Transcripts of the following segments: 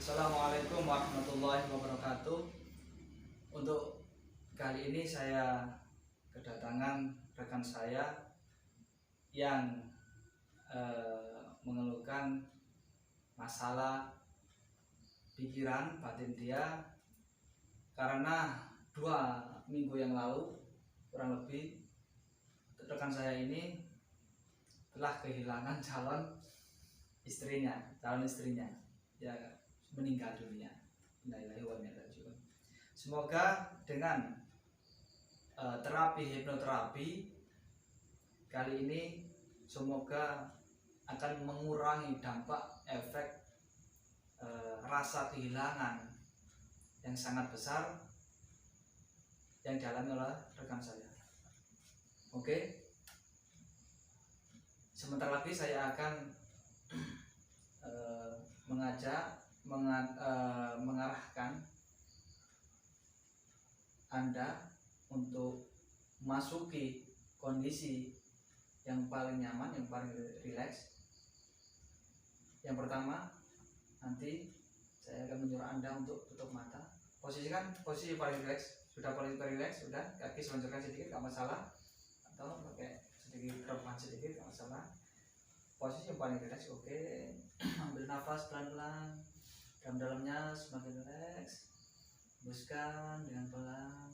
Assalamualaikum warahmatullahi wabarakatuh. Untuk kali ini saya kedatangan rekan saya yang mengeluhkan masalah pikiran batin dia karena 2 minggu yang lalu kurang lebih rekan saya ini telah kehilangan calon istrinya ya, meninggal dunia. Semoga dengan terapi hipnoterapi kali ini semoga akan mengurangi dampak efek rasa kehilangan yang sangat besar yang dialami oleh rekan saya. Oke, sebentar lagi saya akan mengarahkan Anda untuk memasuki kondisi yang paling nyaman, yang paling rileks. Yang pertama, nanti saya akan menyuruh Anda untuk tutup mata. Posisikan posisi paling rileks. Sudah paling rileks, sudah, kaki selenggarakan sedikit, nggak masalah. Atau pakai sedikit rebahan sedikit, nggak masalah. Posisi yang paling rileks, oke. Ambil nafas pelan-pelan, dalam-dalamnya semakin rileks. Hembuskan dengan pelan,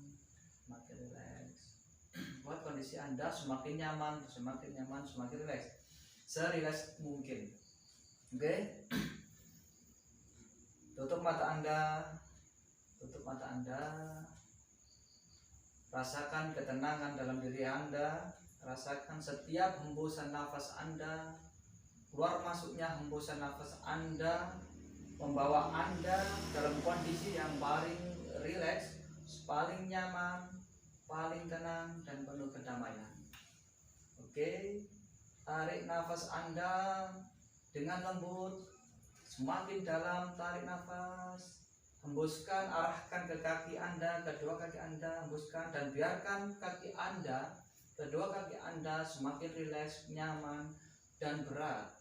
semakin rileks. Buat kondisi Anda semakin nyaman, semakin rileks, serileks mungkin. Oke. Tutup mata Anda. Rasakan ketenangan dalam diri Anda. Rasakan setiap hembusan nafas Anda, keluar masuknya hembusan nafas Anda membawa Anda dalam kondisi yang paling rileks, paling nyaman, paling tenang dan penuh kedamaian. Oke, tarik nafas Anda dengan lembut, semakin dalam tarik nafas, hembuskan, arahkan ke kaki Anda, kedua kaki Anda, hembuskan dan biarkan kaki Anda, kedua kaki Anda semakin rileks, nyaman dan berat.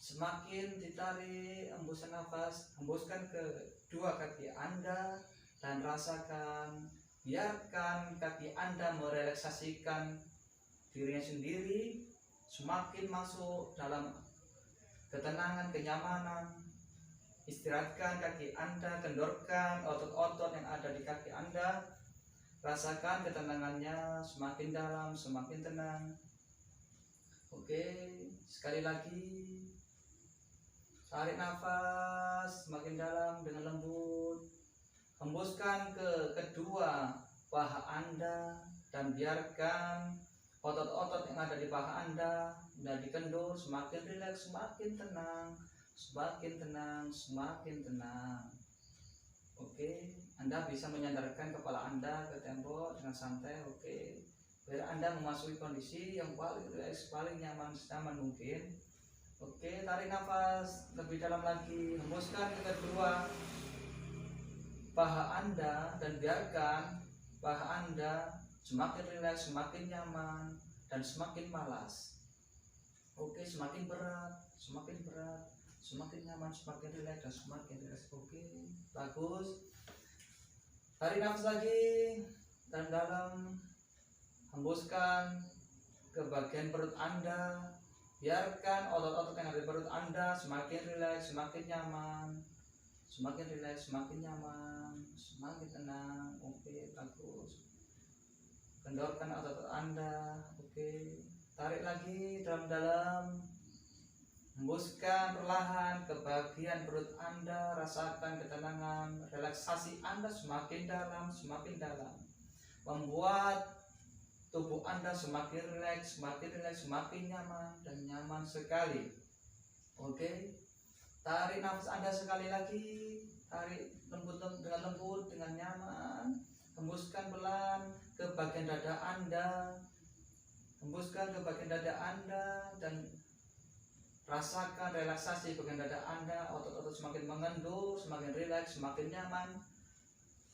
Semakin ditarik hembusan nafas, hembuskan ke dua kaki Anda dan rasakan, biarkan kaki Anda merelaksasikan dirinya sendiri, semakin masuk dalam ketenangan, kenyamanan. Istirahatkan kaki Anda, kendorkan otot-otot yang ada di kaki Anda. Rasakan ketenangannya semakin dalam, semakin tenang. Oke, sekali lagi. Tarik nafas semakin dalam dengan lembut. Hembuskan ke kedua paha Anda dan biarkan otot-otot yang ada di paha Anda dan dikendur semakin rileks, semakin tenang, semakin tenang. Oke, Anda bisa menyandarkan kepala Anda ke tembok dengan santai. Oke, biar Anda memasuki kondisi yang paling rileks, paling nyaman mungkin. Oke, tarik nafas lebih dalam lagi, hembuskan ke kedua paha Anda dan biarkan paha Anda semakin rileks, semakin nyaman dan semakin malas. Oke, semakin berat, semakin nyaman, semakin rileks dan semakin rileks. Oke, bagus. Tarik nafas lagi dan dalam, hembuskan ke bagian perut Anda. Biarkan otot-otot yang ada di perut Anda semakin rileks, semakin nyaman, semakin rileks, semakin nyaman, semakin tenang. Oke, bagus. Kendorkan otot-otot Anda. Oke, tarik lagi dalam-dalam. Hembuskan perlahan ke bagian perut Anda. Rasakan ketenangan, relaksasi Anda semakin dalam, membuat tubuh Anda semakin rileks, semakin nyaman dan nyaman sekali. Oke, tarik nafas Anda sekali lagi. Tarik dengan lembut, dengan nyaman. Hembuskan pelan ke bagian dada Anda. Hembuskan ke bagian dada Anda dan rasakan relaksasi bagian dada Anda. Otot-otot semakin mengendur, semakin rileks, semakin nyaman.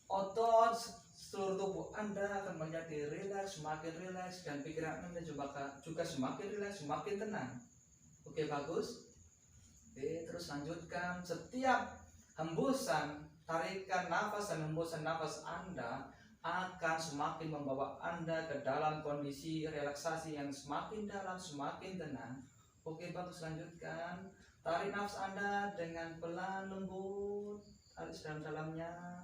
Otot seluruh tubuh Anda akan menjadi rileks, semakin rileks, dan pikiran Anda juga semakin rileks, semakin tenang. Oke, bagus. Oke, terus lanjutkan. Setiap hembusan, tarikan nafas dan hembusan nafas Anda akan semakin membawa Anda ke dalam kondisi relaksasi yang semakin dalam, semakin tenang. Oke, bagus, lanjutkan. Tarik nafas Anda dengan pelan, lembut, tarik sedalam-dalamnya.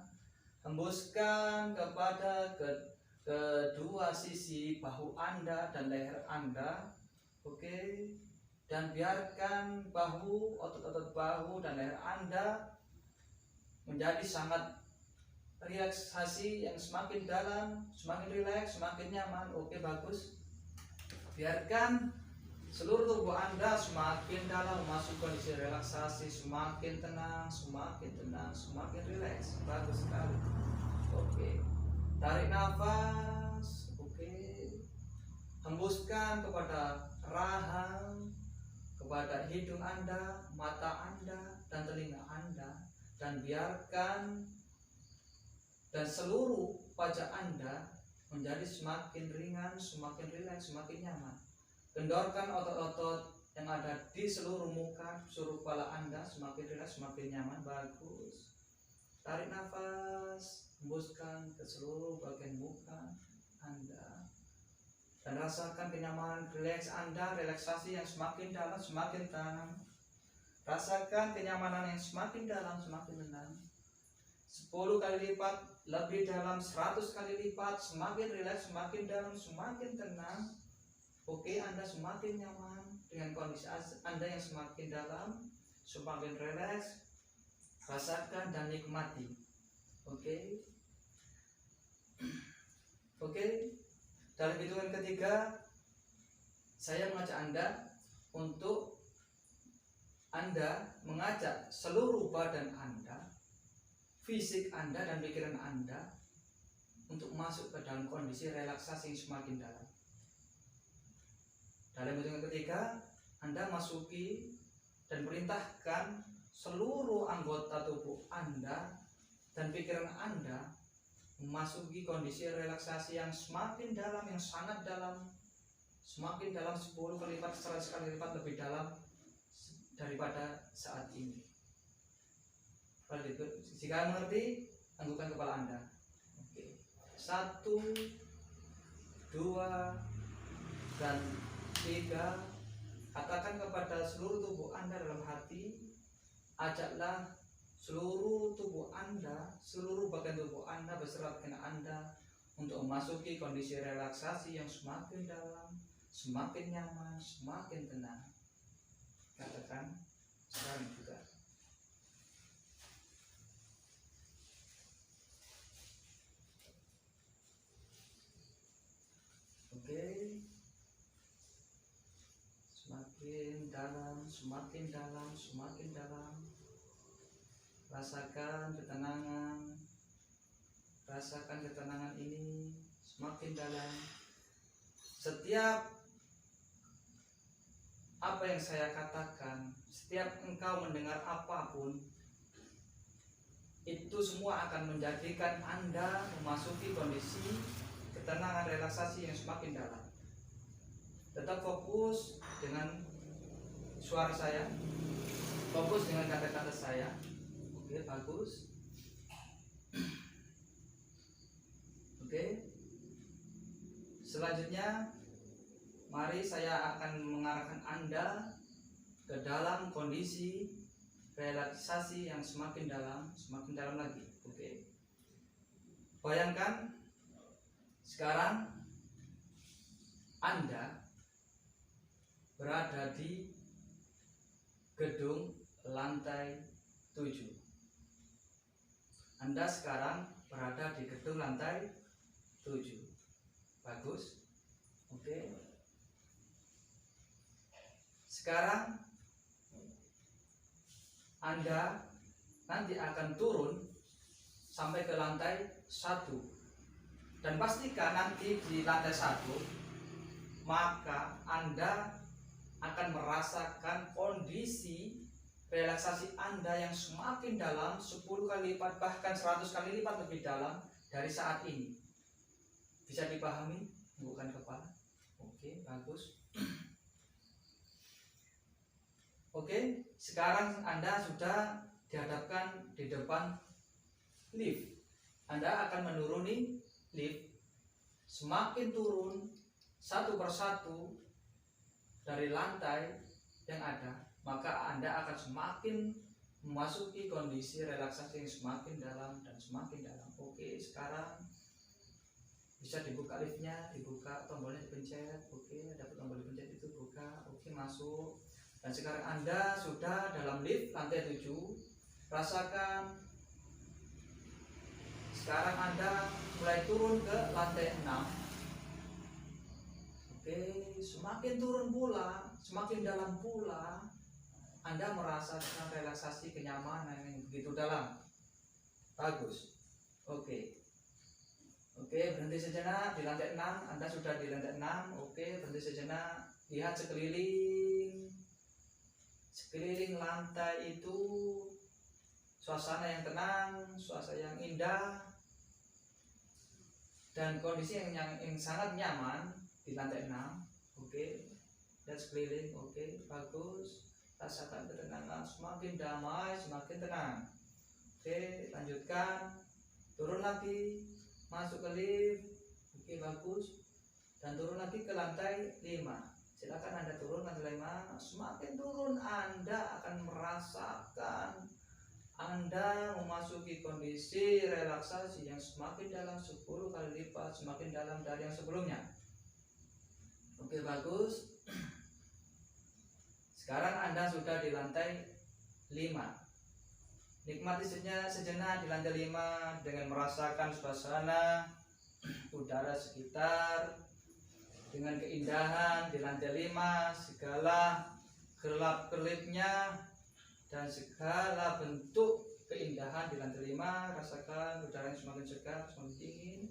Hembuskan kepada kedua sisi bahu Anda dan leher Anda. Oke, dan biarkan bahu, otot-otot bahu dan leher Anda menjadi sangat relaksasi yang semakin dalam, semakin rileks, semakin nyaman. Oke, bagus. Biarkan seluruh tubuh Anda semakin dalam masuk kondisi relaksasi, semakin tenang, semakin rileks. Bagus sekali. Oke. Tarik nafas. Oke. Hembuskan kepada rahang, kepada hidung Anda, mata Anda, dan telinga Anda, dan biarkan dan seluruh wajah Anda menjadi semakin ringan, semakin rileks, semakin nyaman. Kendorkan otot-otot yang ada di seluruh muka, seluruh kepala Anda semakin rileks, semakin nyaman. Bagus. Tarik nafas, hembuskan ke seluruh bagian muka Anda. Dan rasakan kenyamanan rileks Anda, relaksasi yang semakin dalam, semakin tenang. Rasakan kenyamanan yang semakin dalam, semakin tenang. 10 kali lipat, lebih dalam, 100 kali lipat, semakin rileks, semakin dalam, semakin tenang. Oke, Anda semakin nyaman dengan kondisi Anda yang semakin dalam, semakin rileks. Rasakan dan nikmati. Oke. Oke. Dalam hitungan ketiga, saya mengajak Anda untuk Anda mengajak seluruh badan Anda, fisik Anda dan pikiran Anda untuk masuk ke dalam kondisi relaksasi yang semakin dalam. Dalam hitungan ketiga, Anda masuki dan perintahkan seluruh anggota tubuh Anda dan pikiran Anda memasuki kondisi relaksasi yang semakin dalam, yang sangat dalam, semakin dalam 10 kali lipat, 100 kali lipat lebih dalam daripada saat ini. Kalau gitu, jika mengerti, anggukkan kepala Anda. Oke. 1, 2, dan 3. Katakan kepada seluruh tubuh Anda dalam hati, ajaklah seluruh tubuh Anda, seluruh bagian tubuh Anda beserta pikiran Anda untuk memasuki kondisi relaksasi yang semakin dalam, semakin nyaman, semakin tenang. Katakan sekarang juga. Oke. Semakin dalam, semakin dalam, semakin dalam. Rasakan ketenangan ini semakin dalam. Setiap apa yang saya katakan, setiap engkau mendengar apapun, itu semua akan menjadikan Anda memasuki kondisi ketenangan relaksasi yang semakin dalam. Tetap fokus dengan suara saya, fokus dengan kata-kata saya. Oke, bagus. Oke. Selanjutnya, mari saya akan mengarahkan Anda ke dalam kondisi relaksasi yang semakin dalam lagi. Oke. Bayangkan sekarang Anda berada di gedung lantai 7. Anda sekarang berada di gedung lantai 7. Bagus. Oke. Sekarang Anda nanti akan turun sampai ke lantai 1. Dan pastikan nanti di lantai 1, maka Anda akan merasakan kondisi relaksasi Anda yang semakin dalam, 10 kali lipat, bahkan 100 kali lipat lebih dalam dari saat ini. Bisa dipahami? Bukan kepala. Oke, bagus. Oke, sekarang Anda sudah dihadapkan di depan lift. Anda akan menuruni lift. Semakin turun satu persatu dari lantai yang ada, maka Anda akan semakin memasuki kondisi relaksasi yang semakin dalam dan semakin dalam. Oke, sekarang bisa dibuka liftnya, dibuka, tombolnya dipencet. Oke, ada tombol dipencet itu buka. Oke, masuk. Dan sekarang Anda sudah dalam lift lantai 7. Rasakan. Sekarang Anda mulai turun ke lantai 6. Oke, semakin turun pula, semakin dalam pula, Anda merasakan relaksasi kenyamanan yang begitu dalam. Bagus. Oke. Oke, berhenti sejenak di lantai 6. Anda sudah di lantai 6. Oke, berhenti sejenak. Lihat sekeliling. Sekeliling lantai itu suasana yang tenang, suasana yang indah, dan kondisi yang sangat nyaman di lantai 6. Oke, lihat sekeliling. Oke, bagus. Rasakan ketenangan, semakin damai, semakin tenang. Oke, lanjutkan. Turun lagi, masuk ke lift. Oke, bagus. Dan turun lagi ke lantai 5. Silakan Anda turun lantai 5. Semakin turun Anda akan merasakan Anda memasuki kondisi relaksasi yang semakin dalam, 10 kali lipat semakin dalam dari yang sebelumnya. Oke, bagus. Sekarang Anda sudah di lantai 5. Nikmati sejenak di lantai 5 dengan merasakan suasana udara sekitar, dengan keindahan di lantai 5, segala gelap-gelipnya dan segala bentuk keindahan di lantai 5. Rasakan udara yang semakin segar, semakin dingin,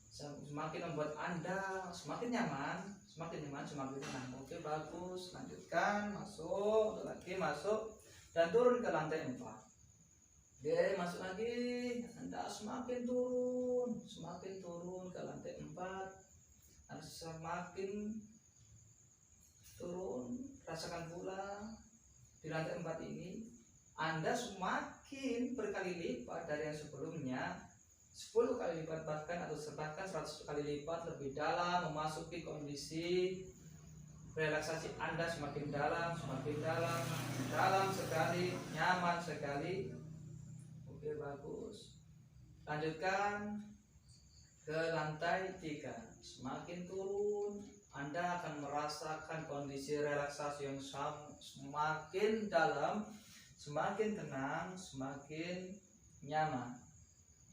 semakin membuat Anda semakin nyaman, semakin tenang. Oke, bagus. Lanjutkan, masuk lagi, masuk dan turun ke lantai 4. Oke, masuk lagi. Anda semakin turun ke lantai 4. Anda semakin turun, rasakan pula di lantai 4 ini Anda semakin berkali lipat dari yang sebelumnya, 10 kali lipat bahkan 100 kali lipat lebih dalam, memasuki kondisi relaksasi Anda semakin dalam sekali, nyaman sekali. Oke, bagus. Lanjutkan ke lantai 3. Semakin turun Anda akan merasakan kondisi relaksasi yang semakin dalam, semakin tenang, semakin nyaman.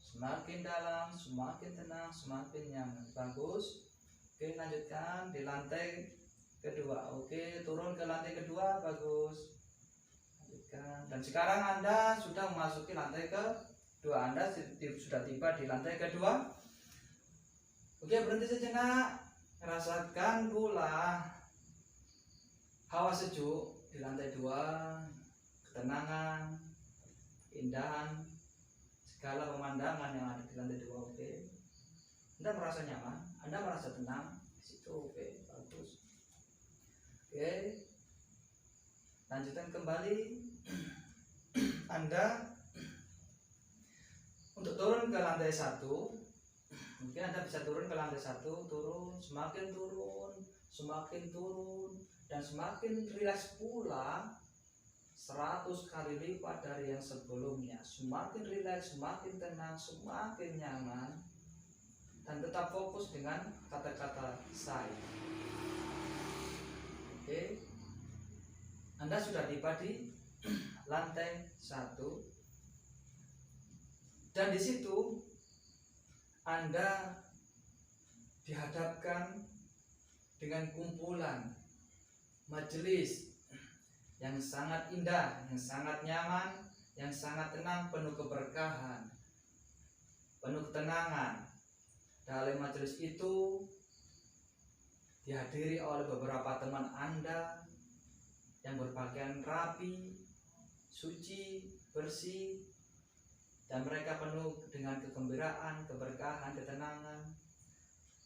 Semakin dalam, semakin tenang, semakin nyaman. Bagus. Oke, lanjutkan di lantai kedua. Oke, turun ke lantai kedua. Bagus. Lanjutkan. Dan sekarang Anda sudah memasuki lantai kedua. Anda sudah tiba di lantai kedua. Oke, berhenti sejenak. Rasakan pula hawa sejuk di lantai 2, ketenangan, keindahan, segala pemandangan yang ada di lantai 2. Oke, Anda merasa nyaman, Anda merasa tenang di situ. Oke, bagus. Oke, lanjutkan kembali. Anda untuk turun ke lantai 1. Mungkin Anda bisa turun ke lantai 1, semakin turun, dan semakin rileks pula, 100 kali lipat dari yang sebelumnya. Semakin rileks, semakin tenang, semakin nyaman, dan tetap fokus dengan kata-kata saya. Oke, Anda sudah tiba di lantai 1, dan di situ Anda dihadapkan dengan kumpulan majelis yang sangat indah, yang sangat nyaman, yang sangat tenang, penuh keberkahan, penuh ketenangan. Dalam majelis itu dihadiri oleh beberapa teman Anda yang berpakaian rapi, suci, bersih, dan mereka penuh dengan kegembiraan, keberkahan, ketenangan.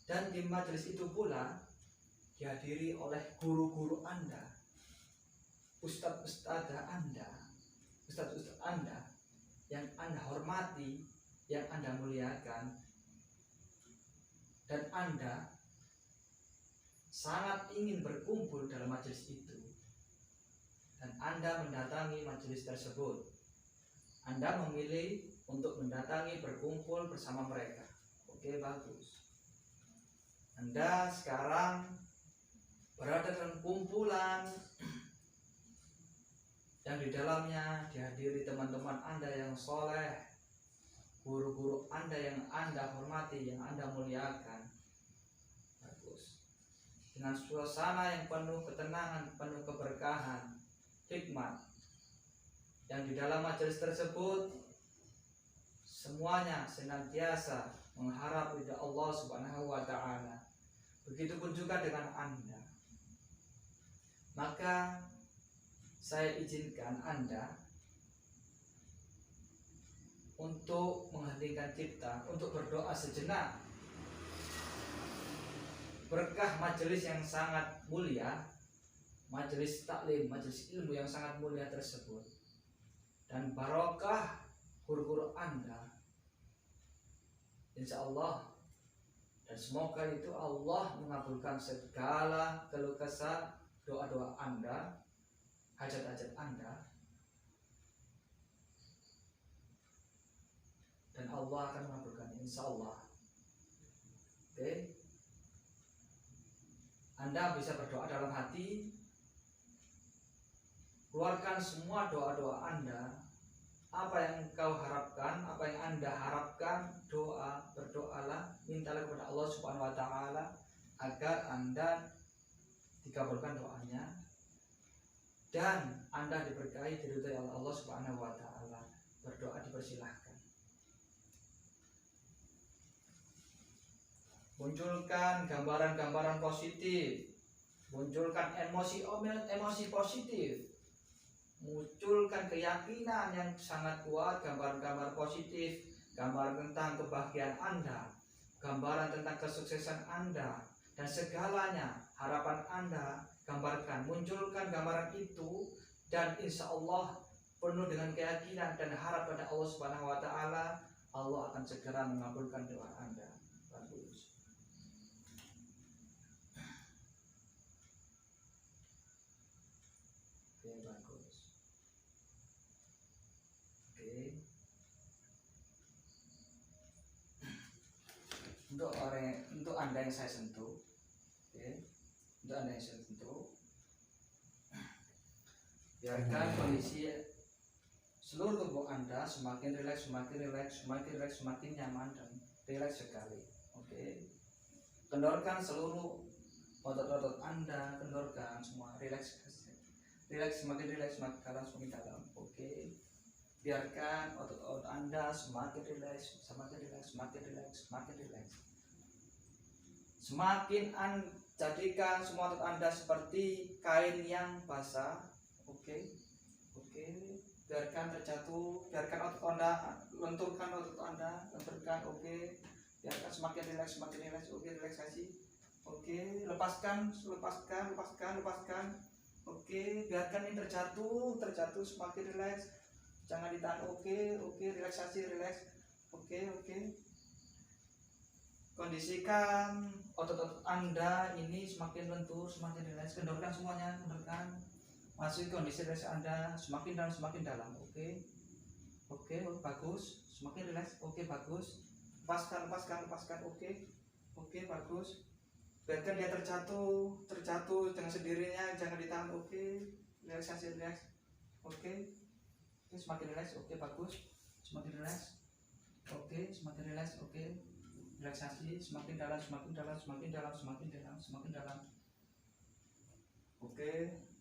Dan di majelis itu pula dihadiri oleh guru-guru Anda ustadz-ustadzah Anda, ustadz-ustadz Anda yang Anda hormati, yang Anda muliakan, dan Anda sangat ingin berkumpul dalam majelis itu, dan Anda mendatangi majelis tersebut. Anda memilih untuk mendatangi, berkumpul bersama mereka. Oke, bagus. Anda sekarang berada dalam kumpulan yang di dalamnya dihadiri teman-teman Anda yang soleh, guru-guru Anda yang Anda hormati, yang Anda muliakan. Bagus. Dengan suasana yang penuh ketenangan, penuh keberkahan, hikmat, yang di dalam majelis tersebut semuanya senantiasa mengharap ridha Allah Subhanahu wa Ta'ala. Begitupun juga dengan Anda. Maka saya izinkan Anda untuk menghentikan cipta, untuk berdoa sejenak. Berkah majelis yang sangat mulia, majelis taklim, majelis ilmu yang sangat mulia tersebut, dan barokah guru-guru Anda, insya Allah, dan semoga itu Allah mengabulkan segala keluh kesah, doa-doa Anda, hajat-hajat Anda, dan Allah akan mengabulkan, insya Allah. Oke, Anda bisa berdoa dalam hati, keluarkan semua doa-doa Anda. Apa yang engkau harapkan, apa yang Anda harapkan, berdoalah, mintalah kepada Allah Subhanahu wa Ta'ala agar Anda dikabulkan doanya dan Anda diberkahi, diridhai oleh Allah Subhanahu wa Ta'ala. Berdoa dipersilahkan. Munculkan gambaran-gambaran positif, munculkan emosi positif, munculkan keyakinan yang sangat kuat, gambaran-gambar positif, gambaran tentang kebahagiaan Anda, gambaran tentang kesuksesan Anda, dan segalanya harapan Anda, gambarkan, munculkan gambaran itu, dan insya Allah penuh dengan keyakinan dan harap pada Allah Subhanahu wa Ta'ala, Allah akan segera mengabulkan doa Anda. Bagus. Oke, bagus. Oke. Untuk Anda yang saya sentuh, oke. Untuk Anda yang saya sentuh, biarkan kondisi seluruh tubuh Anda semakin rileks, semakin nyaman dan rileks sekali. Oke. Kendorkan seluruh otot-otot Anda, kendorkan semua, rileks, semakin dalam, semakin dalam. Oke. Biarkan otot-otot Anda semakin rileks. Semakin jadikan semua otot Anda seperti kain yang basah. Oke. Biarkan terjatuh, biarkan otot Anda, lenturkan otot Anda, Oke. Biarkan semakin rileks. Oke, relaksasi. Oke, lepaskan. Oke, biarkan ini terjatuh semakin rileks. Jangan ditahan. Oke, relaksasi, rileks. Oke. Kondisikan otot-otot Anda ini semakin lentur, semakin rileks. Kendorkan semuanya, Masuk kondisi rileks Anda semakin dalam. Oke, bagus. Semakin rileks. Oke, bagus. Lepaskan. Oke, bagus. Biarkan dia terjatuh dengan sendirinya, jangan ditahan. Oke, relaksasi, rileks. Oke, semakin rileks. Oke, bagus. Semakin rileks. Oke, semakin rileks. Oke, relaksasi, semakin dalam. Oke,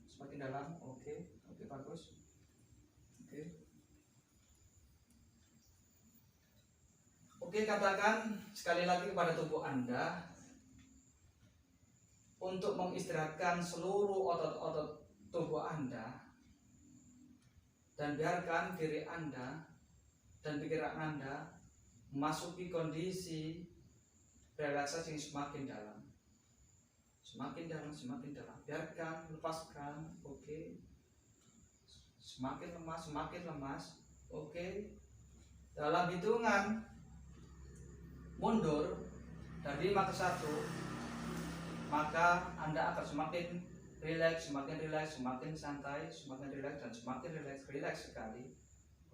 semakin dalam. Oke, bagus. Oke, katakan sekali lagi kepada tubuh Anda untuk mengistirahatkan seluruh otot-otot tubuh Anda, dan biarkan diri Anda dan pikiran Anda memasuki kondisi relaksasi yang semakin dalam. Biarkan, lepaskan. Oke. semakin lemas, semakin lemas. Oke. Dalam hitungan mundur dari 5 ke 1, maka Anda akan semakin rileks, semakin santai, semakin rileks dan semakin rileks sekali.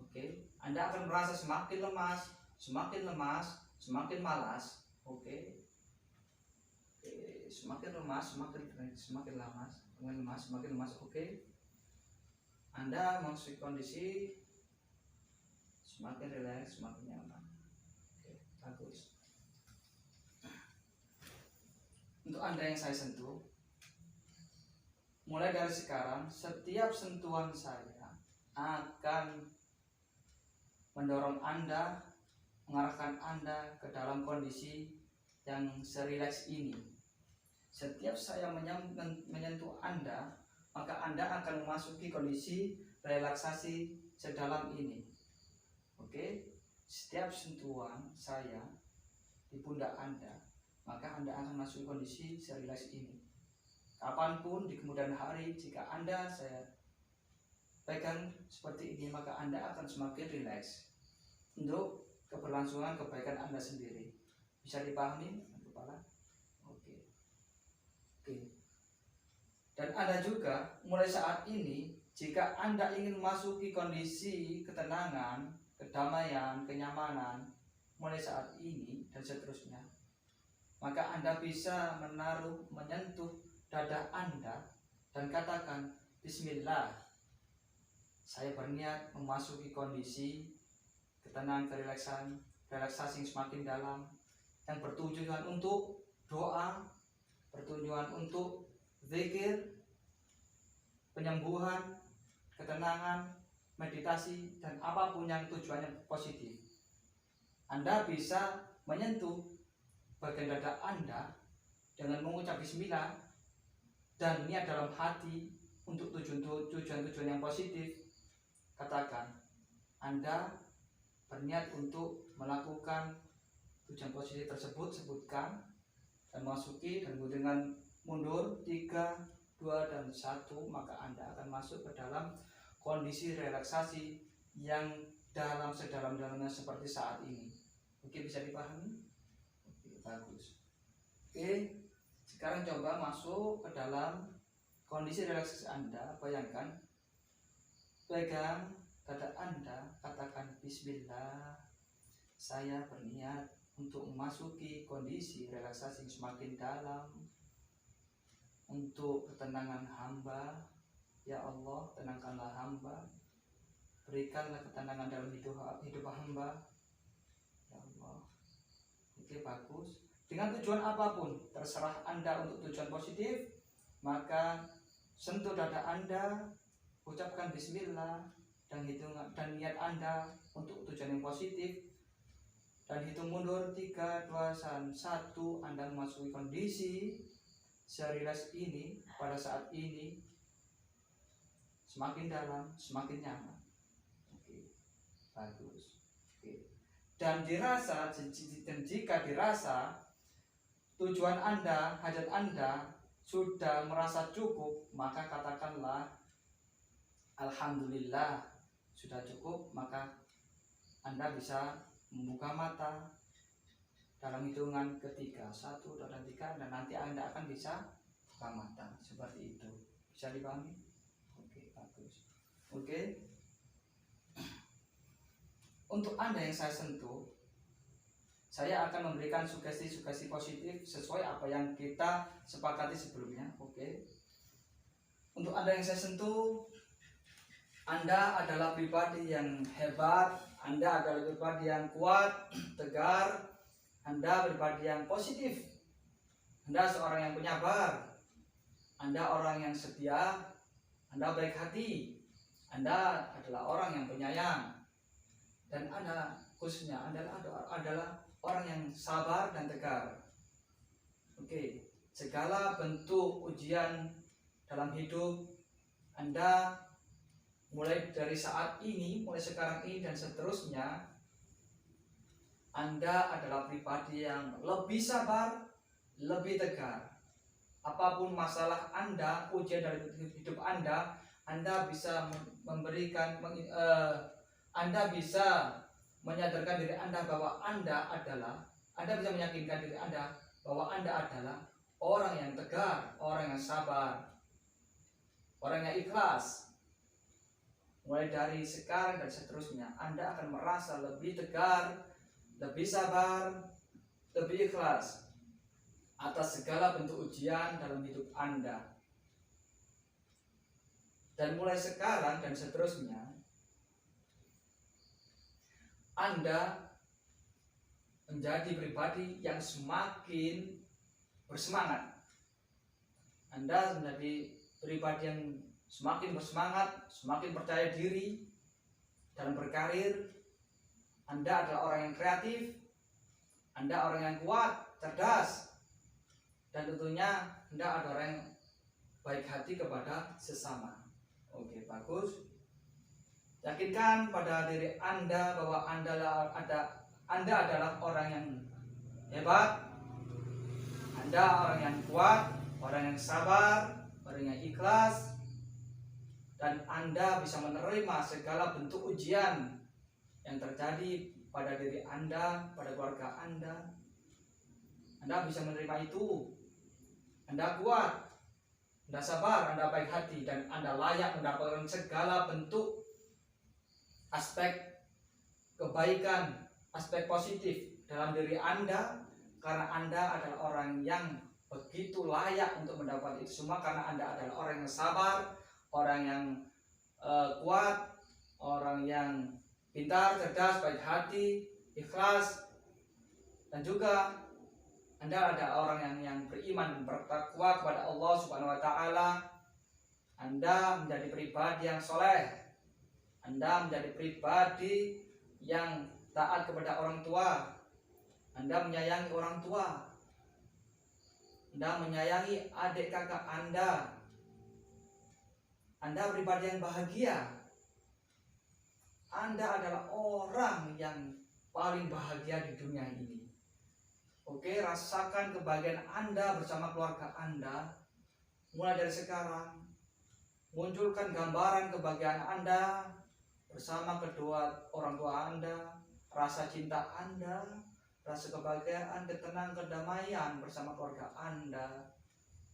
Oke. Anda akan merasa semakin lemas, semakin malas. Oke. Semakin lemas, semakin lemas. Oke. Anda masuk kondisi semakin rileks, semakin nyaman. Oke, bagus. Untuk Anda yang saya sentuh, mulai dari sekarang, setiap sentuhan saya akan mendorong Anda, mengarahkan Anda ke dalam kondisi yang serileks ini. Setiap saya menyentuh Anda, maka Anda akan memasuki kondisi relaksasi sedalam ini. Oke, setiap sentuhan saya di pundak Anda, maka Anda akan masuk kondisi serileks ini. Kapanpun di kemudian hari, jika Anda saya pegang seperti ini, maka Anda akan semakin rileks untuk keberlangsungan kebaikan Anda sendiri. Bisa dipahami, kepala? Oke. Dan Anda juga mulai saat ini, jika Anda ingin memasuki kondisi ketenangan, kedamaian, kenyamanan, mulai saat ini dan seterusnya, maka Anda bisa menyentuh dada Anda dan katakan, Bismillah, saya berniat memasuki kondisi ketenangan, relaksasi yang semakin dalam, yang bertujuan untuk doa, bertujuan untuk zikir, penyembuhan, ketenangan, meditasi, dan apapun yang tujuannya positif. Anda bisa menyentuh bagian dada Anda dengan mengucap bismillah dan niat dalam hati untuk tujuan-tujuan yang positif. Katakan, Anda berniat untuk melakukan tujuan positif tersebut, sebutkan dan masuki, dan dengan mundur 3, 2, dan 1, maka Anda akan masuk ke dalam kondisi relaksasi yang dalam sedalam-dalamnya seperti saat ini. Oke, bisa dipahami? Oke, bagus. Oke, sekarang coba masuk ke dalam kondisi relaksasi Anda. Bayangkan, pegang dada Anda, katakan Bismillah, saya berniat untuk memasuki kondisi relaksasi yang semakin dalam, untuk ketenangan hamba. Ya Allah, tenangkanlah hamba, berikanlah ketenangan dalam hidup hamba. Ya Allah. Oke, bagus. Dengan tujuan apapun, terserah Anda untuk tujuan positif, maka sentuh dada Anda, ucapkan bismillah, dan niat Anda untuk tujuan yang positif, dan hitung mundur 3, 2, 1, Anda memasuki kondisi serileks ini. Pada saat ini semakin dalam, semakin nyaman. Oke, bagus. Oke. Dan jika dirasa tujuan Anda, hajat Anda sudah merasa cukup, maka katakanlah Alhamdulillah, sudah cukup. Maka Anda bisa membuka mata dalam hitungan ketiga, 1, 2, dan 3, dan nanti Anda akan bisa buka mata seperti itu. Bisa dipahami? Oke, bagus. Oke. Untuk Anda yang saya sentuh, saya akan memberikan sugesti-sugesti positif sesuai apa yang kita sepakati sebelumnya. Oke. Untuk Anda yang saya sentuh, Anda adalah pribadi yang hebat, Anda adalah pribadi yang kuat, tegar, Anda pribadi yang positif, Anda seorang yang penyabar, Anda orang yang setia, Anda baik hati, Anda adalah orang yang penyayang, dan Anda khususnya adalah orang yang sabar dan tegar. Oke, segala bentuk ujian dalam hidup Anda, mulai dari saat ini, mulai sekarang ini dan seterusnya, Anda adalah pribadi yang lebih sabar, lebih tegar. Apapun masalah Anda, ujian dari hidup Anda, Anda bisa memberikan Anda bisa menyadarkan diri Anda bahwa Anda bisa meyakinkan diri Anda bahwa Anda adalah orang yang tegar, orang yang sabar, orang yang ikhlas. Mulai dari sekarang dan seterusnya, Anda akan merasa lebih tegar, lebih sabar, lebih ikhlas atas segala bentuk ujian dalam hidup Anda. Dan mulai sekarang dan seterusnya, Anda menjadi pribadi yang semakin bersemangat. Anda menjadi pribadi yang semakin bersemangat, semakin percaya diri dalam berkarir. Anda adalah orang yang kreatif, Anda orang yang kuat, cerdas, dan tentunya Anda adalah orang yang baik hati kepada sesama. Oke, bagus. Yakinkan pada diri Anda bahwa Anda adalah orang yang hebat, Anda orang yang kuat, orang yang sabar, orang yang ikhlas, dan Anda bisa menerima segala bentuk ujian yang terjadi pada diri Anda, pada keluarga Anda. Anda bisa menerima itu. Anda kuat, Anda sabar, Anda baik hati, dan Anda layak mendapatkan segala bentuk aspek kebaikan, aspek positif dalam diri Anda, karena Anda adalah orang yang begitu layak untuk mendapat itu semua, karena Anda adalah orang yang sabar, orang yang kuat, orang yang pintar, cerdas, baik hati, ikhlas, dan juga Anda ada orang yang beriman dan bertakwa kepada Allah Subhanahu wa taala. Anda menjadi pribadi yang soleh. Anda menjadi pribadi yang taat kepada orang tua. Anda menyayangi orang tua. Anda menyayangi adik kakak Anda. Anda pribadi yang bahagia. Anda adalah orang yang paling bahagia di dunia ini. Oke, rasakan kebahagiaan Anda bersama keluarga Anda. Mulai dari sekarang, munculkan gambaran kebahagiaan Anda bersama kedua orang tua Anda, rasa cinta Anda, rasa kebahagiaan, ketenangan, kedamaian bersama keluarga Anda,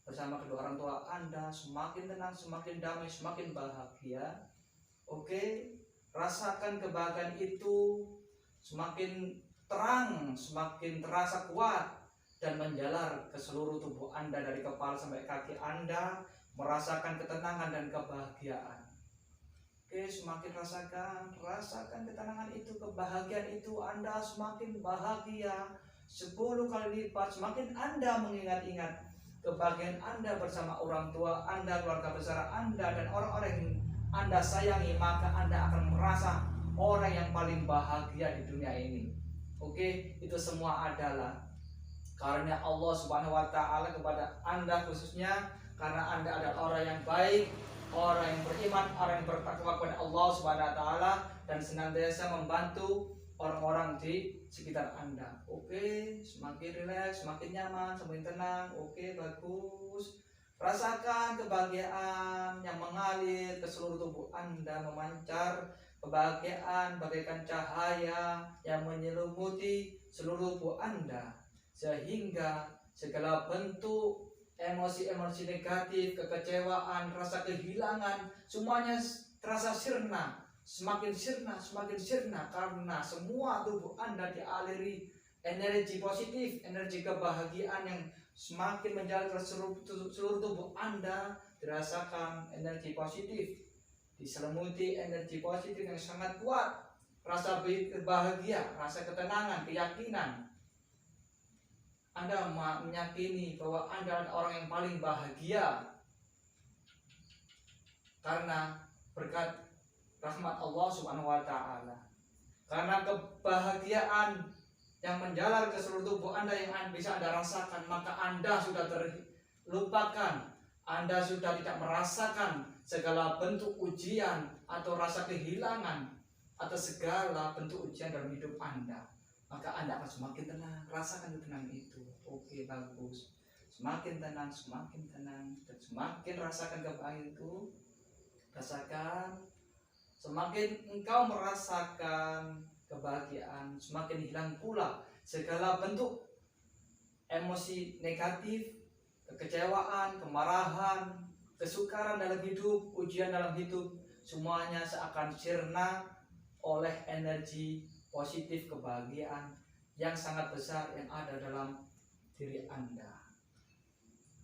bersama kedua orang tua Anda, semakin tenang, semakin damai, semakin bahagia. Oke, rasakan kebahagiaan itu semakin terang, semakin terasa kuat dan menjalar ke seluruh tubuh Anda dari kepala sampai kaki Anda, merasakan ketenangan dan kebahagiaan. Oke, semakin rasakan ketenangan itu, kebahagiaan itu, Anda semakin bahagia 10 kali lipat. Semakin Anda mengingat-ingat kebahagiaan Anda bersama orang tua Anda, keluarga besar Anda, dan orang-orang yang Anda sayangi, maka Anda akan merasa orang yang paling bahagia di dunia ini. Oke, itu semua adalah karena Allah Subhanahu wa taala kepada Anda khususnya, karena Anda adalah orang yang baik, orang yang beriman, orang yang bertakwa kepada Allah Subhanahu wa taala, dan senantiasa membantu orang-orang di sekitar Anda. Oke, semakin rileks, semakin nyaman, semakin tenang. Oke, bagus. Rasakan kebahagiaan yang mengalir ke seluruh tubuh Anda, memancar kebahagiaan bagaikan cahaya yang menyelimuti seluruh tubuh Anda, sehingga segala bentuk emosi-emosi negatif, kekecewaan, rasa kehilangan, semuanya terasa sirna, semakin sirna, karena semua tubuh Anda dialiri energi positif, energi kebahagiaan yang semakin menjalar ke seluruh tubuh Anda. Dirasakan energi positif, diselimuti energi positif yang sangat kuat, rasa bahagia, rasa ketenangan, keyakinan. Anda meyakini bahwa Anda adalah orang yang paling bahagia karena berkat rahmat Allah Subhanahu wa taala. Karena kebahagiaan yang menjalar ke seluruh tubuh Anda yang bisa Anda rasakan, maka Anda sudah terlupakan. Anda sudah tidak merasakan segala bentuk ujian atau rasa kehilangan atau segala bentuk ujian dalam hidup Anda. Maka Anda akan semakin tenang. Rasakan ketenangan itu. Oke, bagus. Semakin tenang, dan semakin rasakan kebahagiaan itu. Rasakan, semakin engkau merasakan kebahagiaan, semakin hilang pula segala bentuk emosi negatif, kekecewaan, kemarahan, kesukaran dalam hidup, ujian dalam hidup. Semuanya seakan sirna oleh energi positif kebahagiaan yang sangat besar yang ada dalam diri Anda.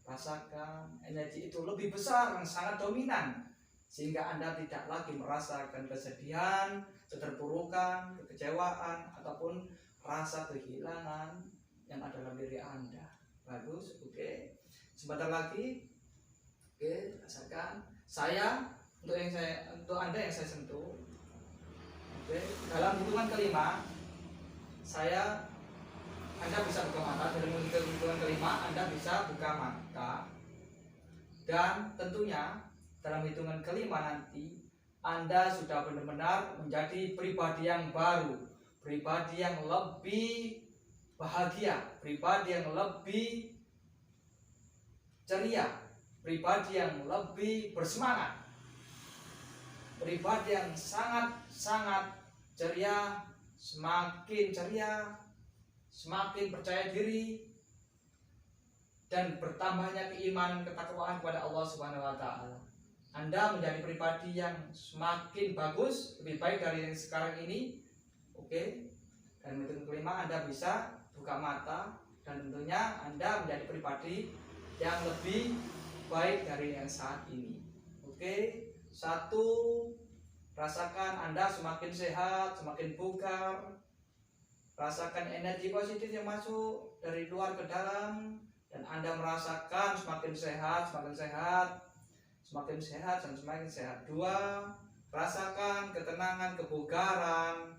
Rasakan energi itu lebih besar, yang sangat dominan, sehingga Anda tidak lagi merasakan kesedihan, keterpurukan, kekecewaan, ataupun rasa kehilangan yang ada dalam diri Anda. Bagus, oke. Sebentar lagi, oke, rasakan. Untuk Anda yang saya sentuh, oke. Dalam hitungan kelima, Anda bisa buka mata. Dalam hitungan kelima, Anda bisa buka mata. Dan tentunya dalam hitungan kelima nanti Anda sudah benar-benar menjadi pribadi yang baru, pribadi yang lebih bahagia, pribadi yang lebih ceria, pribadi yang lebih bersemangat, pribadi yang sangat ceria, semakin percaya diri, dan bertambahnya keimanan ketakwaan kepada Allah Subhanahu wa taala. Anda menjadi pribadi yang semakin bagus, lebih baik dari yang sekarang ini. Oke. Dan metode kelima, Anda bisa buka mata, dan tentunya Anda menjadi pribadi yang lebih baik dari yang saat ini. Oke. 1, rasakan Anda semakin sehat, semakin bugar. Rasakan energi positif yang masuk dari luar ke dalam, dan Anda merasakan semakin sehat, dan semakin sehat. 2, rasakan ketenangan, kebugaran,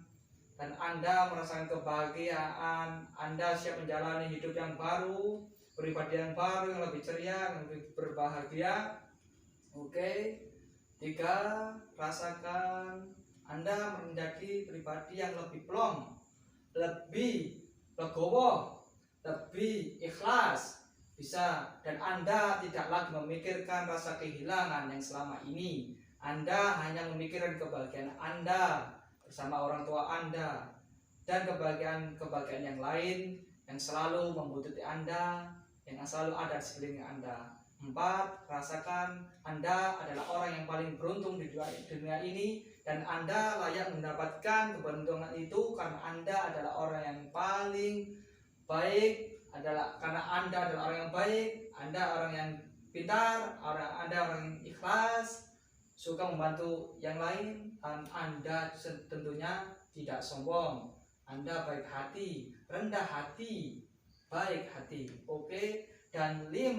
dan Anda merasakan kebahagiaan. Anda siap menjalani hidup yang baru, pribadi yang baru, yang lebih ceria, yang lebih berbahagia. Oke. 3, rasakan Anda menjadi pribadi yang lebih plong, lebih legowo, lebih ikhlas, bisa, dan Anda tidak lagi memikirkan rasa kehilangan yang selama ini. Anda hanya memikirkan kebahagiaan Anda bersama orang tua Anda, dan kebahagiaan yang lain yang selalu membutuhkan Anda, yang selalu ada di sekeliling Anda. 4, rasakan Anda adalah orang yang paling beruntung di dunia ini, dan Anda layak mendapatkan keberuntungan itu karena Anda adalah orang yang paling baik, karena Anda adalah orang yang baik, Anda orang yang pintar, Anda orang yang ikhlas, suka membantu yang lain, dan Anda tentunya tidak sombong. Anda baik hati, rendah hati, baik hati. Oke. Dan 5,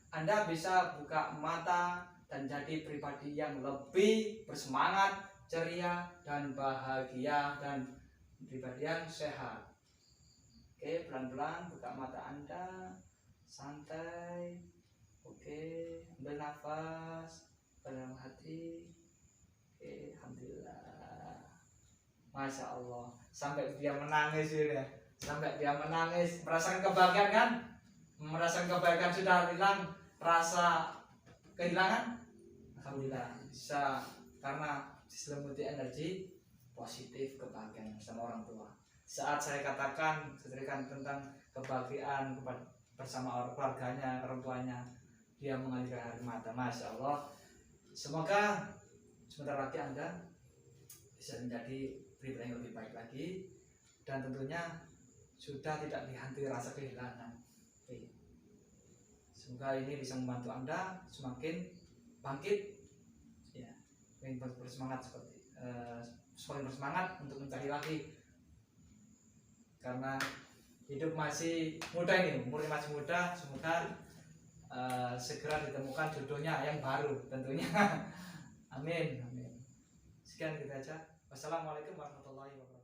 Anda bisa buka mata dan jadi pribadi yang lebih bersemangat, ceria, dan bahagia, dan pribadi yang sehat. Oke, pelan-pelan buka mata Anda, santai. Oke, ambil nafas dalam hati. Oke, alhamdulillah. Masya Allah, sampai dia menangis ya. Sampai dia menangis, merasakan kebahagiaan kan? Merasakan kebahagiaan sudah hilang rasa kehilangan. Alhamdulillah, bisa, karena diselimuti energi positif kebahagiaan bersama orang tua. Saat saya ceritakan tentang kebahagiaan bersama keluarganya, orang tuanya, dia mengalirkan air mata. Masya Allah. Semoga sebentar lagi Anda bisa menjadi pribadi yang lebih baik lagi, dan tentunya sudah tidak dihantui rasa kehilangan. Oke. Semoga ini bisa membantu Anda semakin bangkit, ya, semakin bersemangat semakin bersemangat untuk mencari lagi, karena hidup masih muda ini, umurnya masih muda. Semoga segera ditemukan jodohnya yang baru tentunya. Amin. Sekian kita aja. Wassalamualaikum warahmatullahi wabarakatuh.